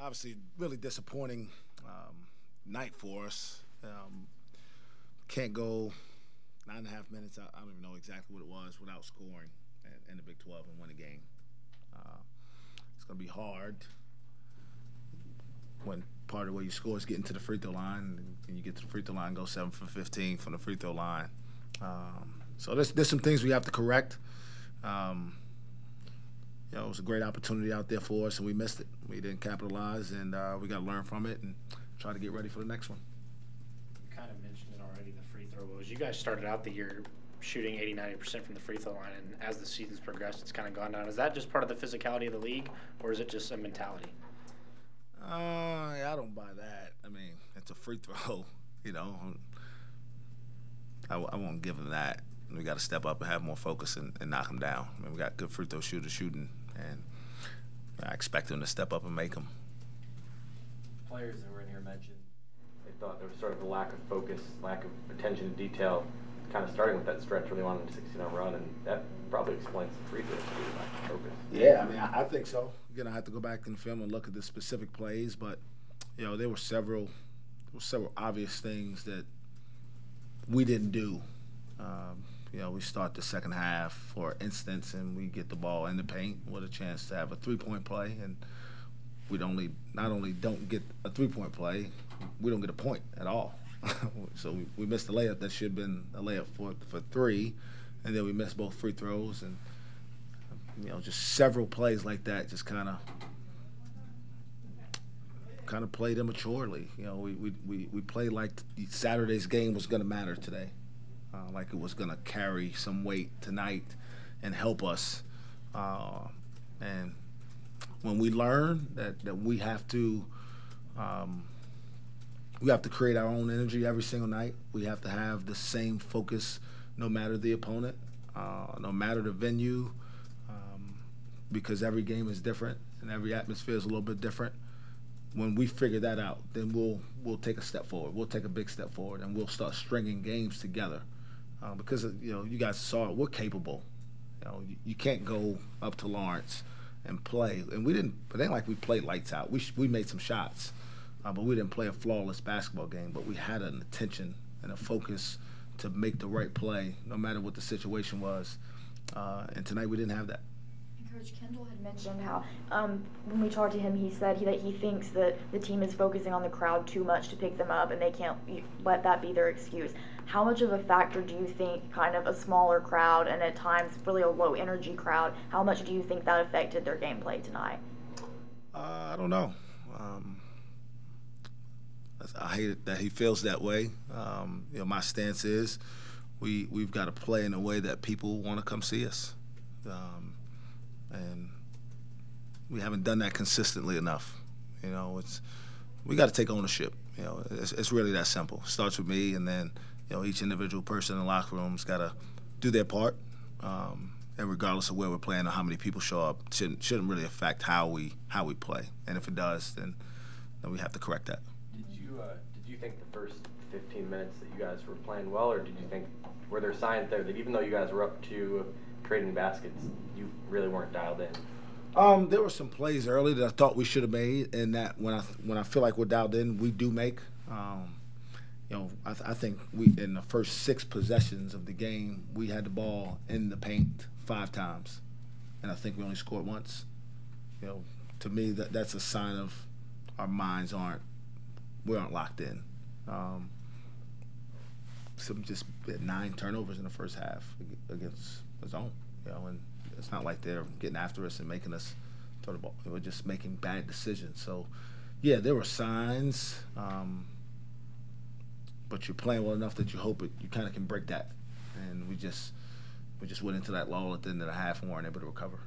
obviously really disappointing night for us. Can't go 9.5 minutes. I don't even know exactly what it was without scoring in the Big 12 and win a game. It's going to be hard when part of the way you score is getting to the free throw line, and you get to the free throw line, go 7 for 15 from the free throw line. So there's some things we have to correct. It was a great opportunity out there for us, and we missed it. We didn't capitalize, and we got to learn from it and try to get ready for the next one. You kind of mentioned it already, the free throw woes. You guys started out the year shooting 80-90% from the free throw line, and as the season's progressed, it's kind of gone down. Is that just part of the physicality of the league, or is it just a mentality? I don't buy that. I mean, it's a free throw, I won't give them that. We got to step up and have more focus and knock them down. I mean, we got good free throw shooters shooting, and I expect them to step up and make them. Players that were in here mentioned they thought there was sort of a lack of focus, lack of attention to detail, kind of starting with that stretch when they wanted a 16-0 run, and that probably explains the free throws too, lack of focus. Yeah, I mean, I think so. Again, I have to go back in the film and look at the specific plays, but there were several obvious things that we didn't do. We start the second half, for instance, and we get the ball in the paint with a chance to have a three-point play, and we not only don't get a three-point play, we don't get a point at all. So we missed the layup that should have been a layup for three, and then we missed both free throws, and just several plays like that just kind of played immaturely. We played like Saturday's game was going to matter today. Like it was going to carry some weight tonight and help us. And when we learn that we have to create our own energy every single night. We have to have the same focus no matter the opponent, no matter the venue, because every game is different and every atmosphere is a little bit different. When we figure that out, then we'll take a step forward. We'll take a big step forward, and we'll start stringing games together. Because you guys saw it, we're capable. You can't go up to Lawrence and play, and we didn't. It ain't like we played lights out. We made some shots, but we didn't play a flawless basketball game. But we had an attention and a focus to make the right play, no matter what the situation was. And tonight we didn't have that. Coach Kendall had mentioned how when we talked to him, he said that he thinks that the team is focusing on the crowd too much to pick them up, and they can't let that be their excuse. How much of a factor do you think kind of a smaller crowd and at times really a low-energy crowd, how much do you think that affected their gameplay tonight? I don't know. I hate it that he feels that way. My stance is we've got to play in a way that people want to come see us. And we haven't done that consistently enough. We got to take ownership. It's really that simple. It starts with me, and then each individual person in the locker room's got to do their part. And regardless of where we're playing or how many people show up, shouldn't really affect how we play. And if it does, then we have to correct that. Did you think the first 15 minutes that you guys were playing well, or did you think were there signs there that even though you guys were up to creating baskets, you really weren't dialed in? There were some plays early that I thought we should have made, and that when I feel like we're dialed in, we do make. I think we in the first 6 possessions of the game, we had the ball in the paint 5 times, and I think we only scored once. To me, that's a sign of our minds we aren't locked in. Some just 9 turnovers in the first half against the zone. And it's not like they're getting after us and making us throw the ball. They were just making bad decisions. So, yeah, there were signs, but you're playing well enough that you hope you kind of can break that. And we just went into that lull at the end of the half and weren't able to recover.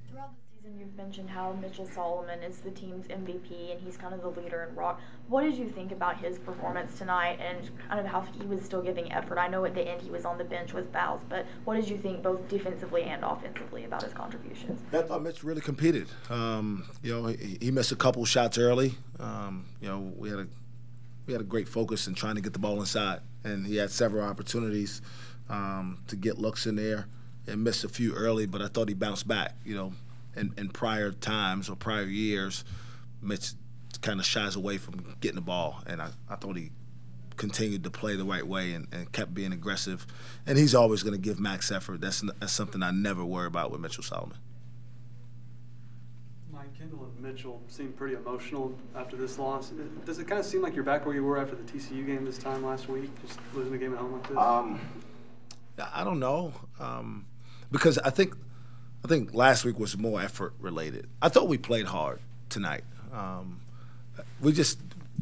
Throughout the season, you've mentioned how Mitchell Solomon is the team's MVP and he's kind of the leader in rock. What did you think about his performance tonight and kind of how he was still giving effort? I know at the end he was on the bench with fouls, but what did you think both defensively and offensively about his contributions? I thought Mitch really competed. He missed a couple shots early. We had a great focus in trying to get the ball inside, and he had several opportunities to get looks in there and missed a few early, but I thought he bounced back. In prior times or prior years, Mitch kind of shies away from getting the ball, and I thought he continued to play the right way and kept being aggressive. And he's always going to give max effort. That's something I never worry about with Mitchell Solomon. Mike, Kendall and Mitchell seemed pretty emotional after this loss. Does it kind of seem like you're back where you were after the TCU game this time last week, just losing a game at home like this? I don't know, because I think last week was more effort related. I thought we played hard tonight. We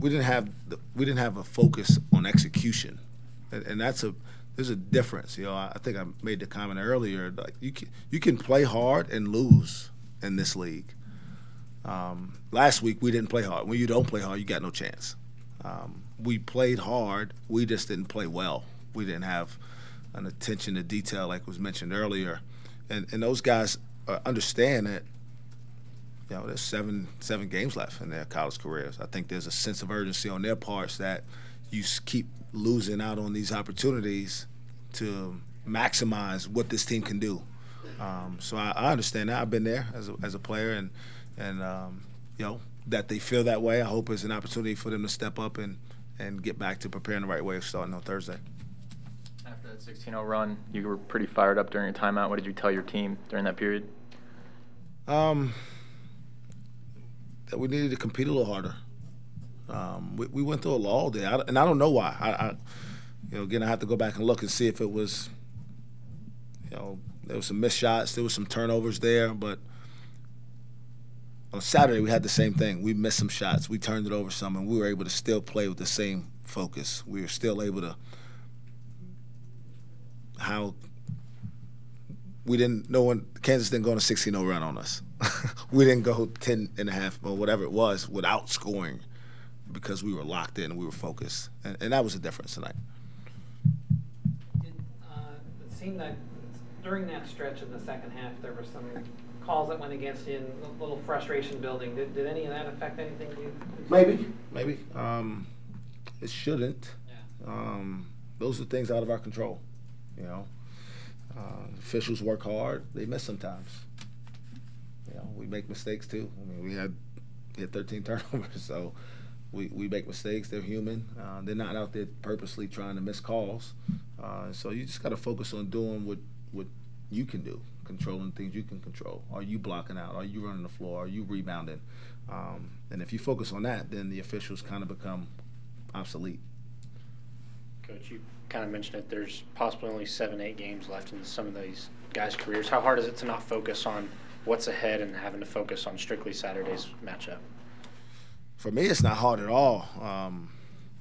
didn't have a focus on execution, and there's a difference. You know, I think I made the comment earlier. Like you can play hard and lose in this league. Last week we didn't play hard. When you don't play hard, you got no chance. We played hard. We just didn't play well. We didn't have an attention to detail like was mentioned earlier, and those guys understand that. You know, there's seven games left in their college careers. I think there's a sense of urgency on their parts that you keep losing out on these opportunities to maximize what this team can do. So I understand that. I've been there as a player, and you know, that they feel that way. I hope it's an opportunity for them to step up and get back to preparing the right way of starting on Thursday. After that 16-0 run, you were pretty fired up during your timeout. What did you tell your team during that period? That we needed to compete a little harder. We went through a lull there, and I don't know why. You know, again, I have to go back and look and see if it was, you know, there was some missed shots, there was some turnovers there, but on Saturday we had the same thing. We missed some shots, we turned it over some, and we were able to still play with the same focus. We were still able to Kansas didn't go on a 16-0 run on us. We didn't go 10.5 or whatever it was without scoring because we were locked in and we were focused. And that was the difference tonight. It seemed that during that stretch in the second half there were some calls that went against you and a little frustration building. Did any of that affect anything to you? Maybe. It shouldn't. Yeah. Those are things out of our control, you know. Officials work hard. They miss sometimes. You know, we make mistakes too. I mean, we had 13 turnovers, so we make mistakes. They're human. They're not out there purposely trying to miss calls. So you just got to focus on doing what you can do, controlling things you can control. Are you blocking out? Are you running the floor? Are you rebounding? And if you focus on that, then the officials kind of become obsolete. Coach, you kind of mentioned it. There's possibly only 7-8 games left in some of these guys' careers. How hard is it to not focus on what's ahead and having to focus on strictly Saturday's matchup? For me, it's not hard at all.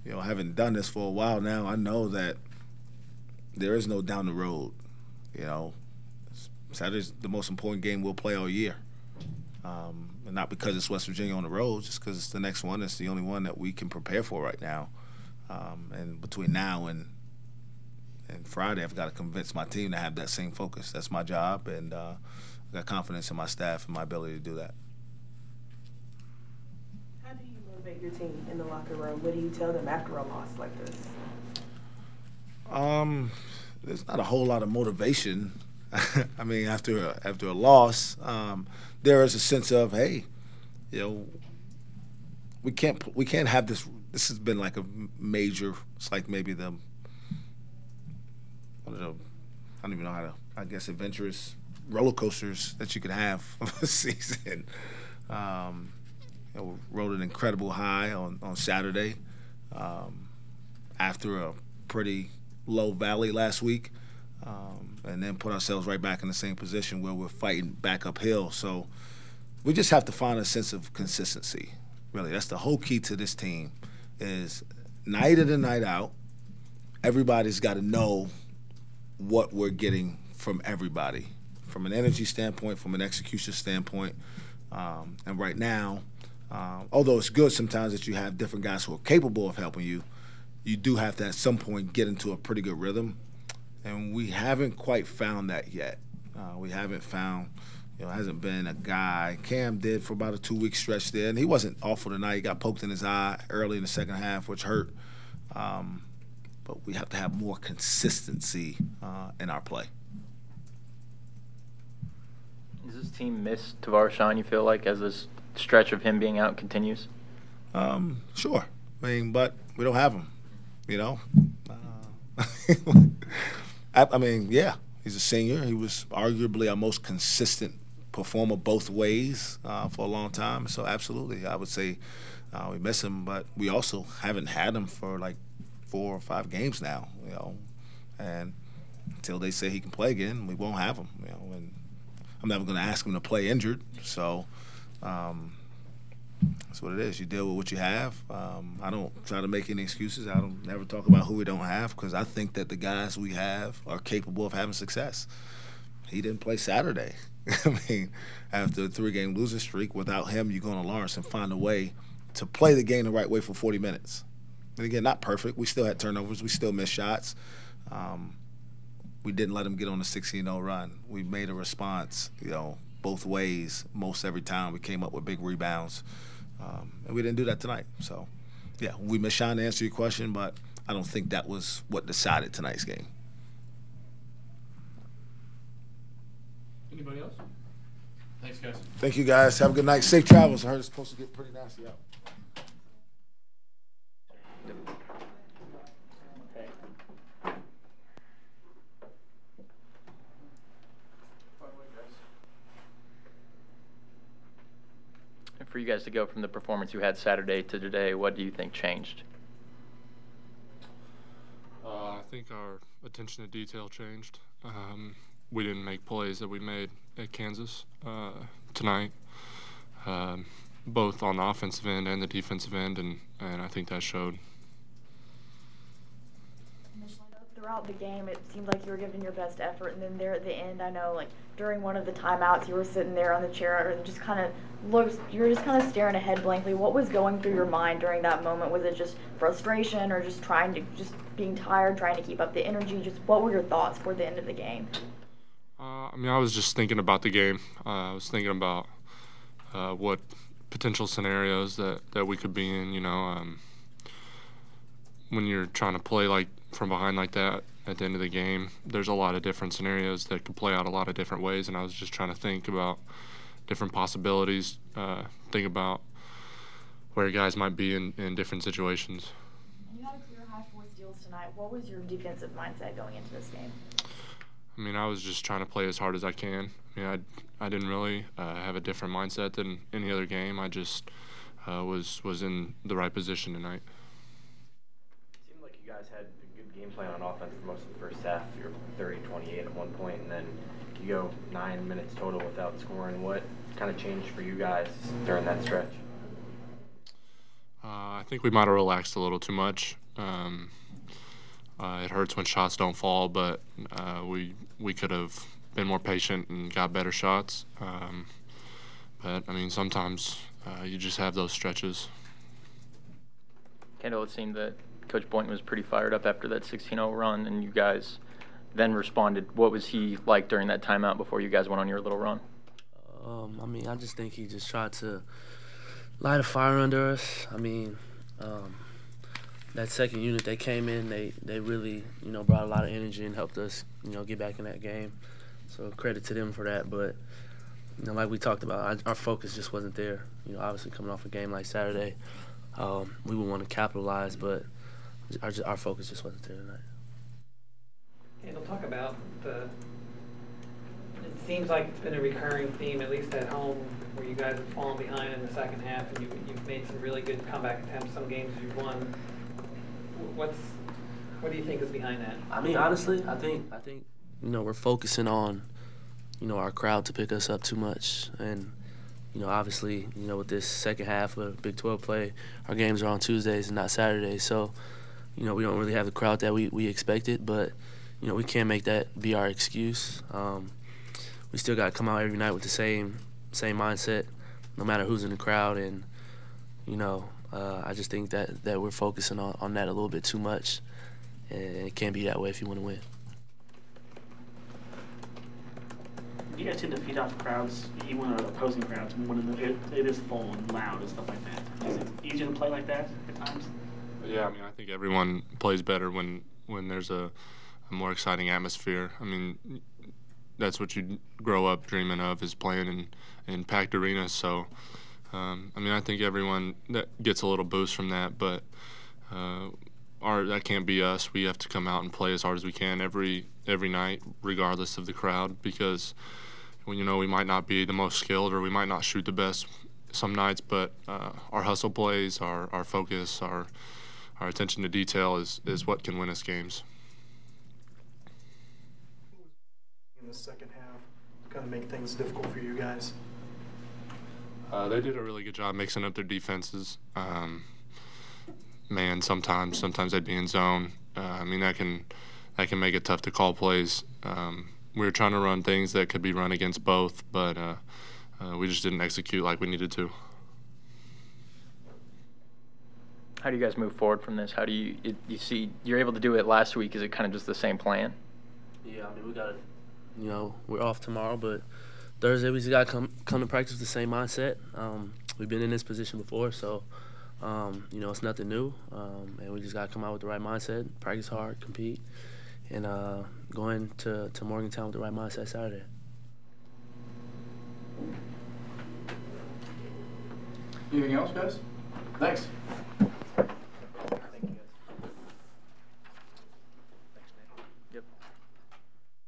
You know, having done this for a while now, I know that there is no down the road. You know, Saturday's the most important game we'll play all year. And not because it's West Virginia on the road, just because it's the next one. It's the only one that we can prepare for right now. And between now and Friday, I've got to convince my team to have that same focus. That's my job, and I've got confidence in my staff and my ability to do that. How do you motivate your team in the locker room? What do you tell them after a loss like this? There's not a whole lot of motivation. I mean, after a loss, there is a sense of, hey, you know, we can't have this. This has been like a major. It's like maybe I don't even know how to. I guess adventurous roller coasters that you could have of a season. You know, rode an incredible high on Saturday after a pretty low valley last week, and then put ourselves right back in the same position where we're fighting back uphill. So we just have to find a sense of consistency. Really, that's the whole key to this team. Is night in and night out, everybody's got to know what we're getting from everybody, from an energy standpoint, from an execution standpoint. And right now, although it's good sometimes that you have different guys who are capable of helping you, you do have to at some point get into a pretty good rhythm. And we haven't quite found that yet. We haven't found, you know, hasn't been a guy. Cam did for about a 2-week stretch there, and he wasn't awful tonight. He got poked in his eye early in the second half, which hurt. But we have to have more consistency in our play. Does this team miss Tavares Shawn, you feel like, as this stretch of him being out continues? Sure. I mean, but we don't have him, you know. I mean, yeah, he's a senior. He was arguably our most consistent performer both ways for a long time. So absolutely, I would say we miss him, but we also haven't had him for like 4 or 5 games now, you know. And until they say he can play again, we won't have him, you know. And I'm never going to ask him to play injured. So that's what it is. You deal with what you have. I don't try to make any excuses. I don't never talk about who we don't have because I think that the guys we have are capable of having success. He didn't play Saturday. I mean, after a 3-game losing streak, without him, you're going to Lawrence and find a way to play the game the right way for 40 minutes. And again, not perfect. We still had turnovers. We still missed shots. We didn't let him get on a 16-0 run. We made a response, you know, both ways most every time. We came up with big rebounds. And we didn't do that tonight. So, yeah, we missed shine to answer your question, but I don't think that was what decided tonight's game. Anybody else? Thanks, guys. Thank you, guys. Have a good night. Safe travels. I heard it's supposed to get pretty nasty out. And for you guys to go from the performance you had Saturday to today, what do you think changed? I think our attention to detail changed. We didn't make plays that we made at Kansas tonight, both on the offensive end and the defensive end, and I think that showed. Throughout the game, it seemed like you were giving your best effort, and then there at the end, I know, like during one of the timeouts, you were sitting there on the chair and just kind of you were just kind of staring ahead blankly. What was going through your mind during that moment? Was it just frustration, or just just being tired, trying to keep up the energy? Just what were your thoughts for the end of the game? I mean, I was just thinking about the game. I was thinking about what potential scenarios that we could be in. You know, when you're trying to play like from behind like that at the end of the game, there's a lot of different scenarios that could play out a lot of different ways, and I was just trying to think about different possibilities, think about where guys might be in different situations. You had a career high 4 steals tonight. What was your defensive mindset going into this game? I mean, I was just trying to play as hard as I can. I mean, I didn't really have a different mindset than any other game. I just was in the right position tonight. It seemed like you guys had a good game plan on offense for most of the first half. You were 30-28 at one point, and then you go 9 minutes total without scoring. What kind of changed for you guys during that stretch? I think we might have relaxed a little too much. It hurts when shots don't fall, but we could have been more patient and got better shots. But, I mean, sometimes you just have those stretches. Kendall, it seemed that Coach Boynton was pretty fired up after that 16-0 run, and you guys then responded. What was he like during that timeout before you guys went on your little run? I mean, I just think he just tried to light a fire under us. I mean, that second unit, they came in, they really, you know, brought a lot of energy and helped us, you know, get back in that game. So credit to them for that. But, you know, like we talked about, our focus just wasn't there. You know, obviously coming off a game like Saturday, we would want to capitalize, but our focus just wasn't there tonight. And we'll talk about it seems like it's been a recurring theme, at least at home, where you guys have fallen behind in the second half, and you've made some really good comeback attempts. Some games you've won. What do you think is behind that? I mean, honestly, I think you know, we're focusing on, you know, our crowd to pick us up too much, and you know, obviously, you know, with this second half of Big 12 play, our games are on Tuesdays and not Saturdays, so you know, we don't really have the crowd that we expected, but you know, we can't make that be our excuse. We still got to come out every night with the same mindset, no matter who's in the crowd. And you know, I just think that we're focusing on that a little bit too much, and it can't be that way if you want to win. You guys tend to feed off crowds, even opposing crowds, when it is full and loud and stuff like that. Is it easier to play like that at times? Yeah, I mean, I think everyone plays better when there's a more exciting atmosphere. I mean, that's what you grow up dreaming of, is playing in packed arenas. So I think everyone that gets a little boost from that, but that can't be us. We have to come out and play as hard as we can every night, regardless of the crowd, because we might not be the most skilled or we might not shoot the best some nights, but our hustle plays, our focus, our attention to detail is what can win us games. In the second half, kind of make things difficult for you guys. They did a really good job mixing up their defenses. Man, sometimes they'd be in zone. That can make it tough to call plays. We were trying to run things that could be run against both, but we just didn't execute like we needed to. How do you guys move forward from this? How do you see you're able to do it last week? Is it kind of just the same plan? Yeah, we got it. We're off tomorrow, but Thursday we just got to come to practice with the same mindset. We've been in this position before, so it's nothing new, and we just got to come out with the right mindset, practice hard, compete, and go into Morgantown with the right mindset Saturday. Anything else, guys? Thanks.